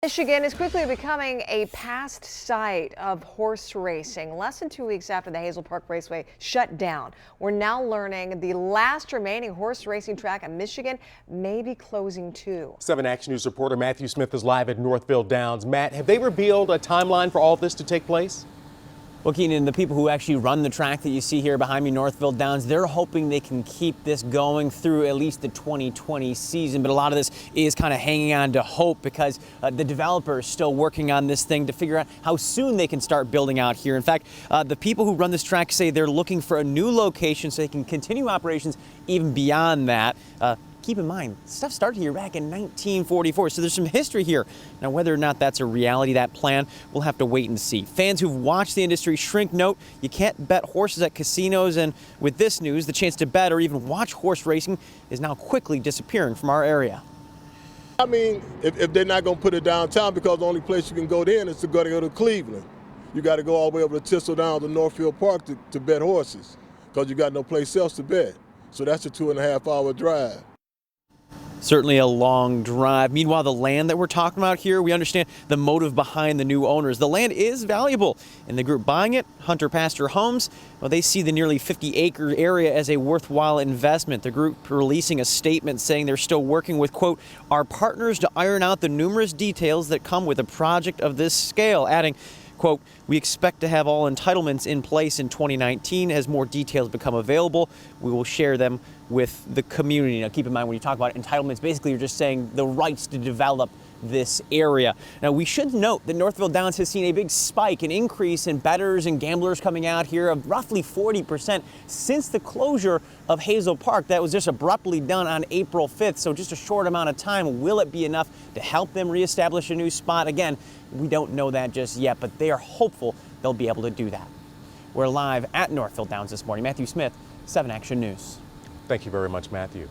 Michigan is quickly becoming a past site of horse racing. Less than 2 weeks after the Hazel Park Raceway shut down, we're now learning the last remaining horse racing track in Michigan may be closing too. 7 Action News reporter Matthew Smith is live at Northville Downs. Matt, have they revealed a timeline for all this to take place? Well, Keenan, the people who actually run the track that you see here behind me, Northville Downs, they're hoping they can keep this going through at least the 2020 season. But a lot of this is kind of hanging on to hope because the developer is still working on this thing to figure out how soon they can start building out here. In fact, the people who run this track say they're looking for a new location so they can continue operations even beyond that. Keep in mind, stuff started here back in 1944, so there's some history here. Now, whether or not that's a reality, that plan, we'll have to wait and see. Fans who've watched the industry shrink note you can't bet horses at casinos, and with this news, the chance to bet or even watch horse racing is now quickly disappearing from our area. I mean, if they're not going to put it downtown, because the only place you can go then is to go to Cleveland. You got to go all the way over to Thistle Downs to Northville Park to bet horses, because you got no place else to bet. So that's a 2.5-hour drive. Certainly a long drive. Meanwhile, the land that we're talking about here, we understand the motive behind the new owners. The land is valuable, and the group buying it, Hunter Pasture Homes, well, they see the nearly 50-acre area as a worthwhile investment. The group releasing a statement saying they're still working with, quote, our partners to iron out the numerous details that come with a project of this scale, adding, quote, we expect to have all entitlements in place in 2019. As more details become available, we will share them with the community. Now, keep in mind, when you talk about entitlements, basically you're just saying the rights to develop this area. Now, we should note that Northville Downs has seen a big spike, an increase in bettors and gamblers coming out here of roughly 40% since the closure of Hazel Park. That was just abruptly done on April 5th, so just a short amount of time. Will it be enough to help them reestablish a new spot? Again, we don't know that just yet, but they are hopeful they'll be able to do that. We're live at Northville Downs this morning. Matthew Smith, 7 Action News. Thank you very much, Matthew.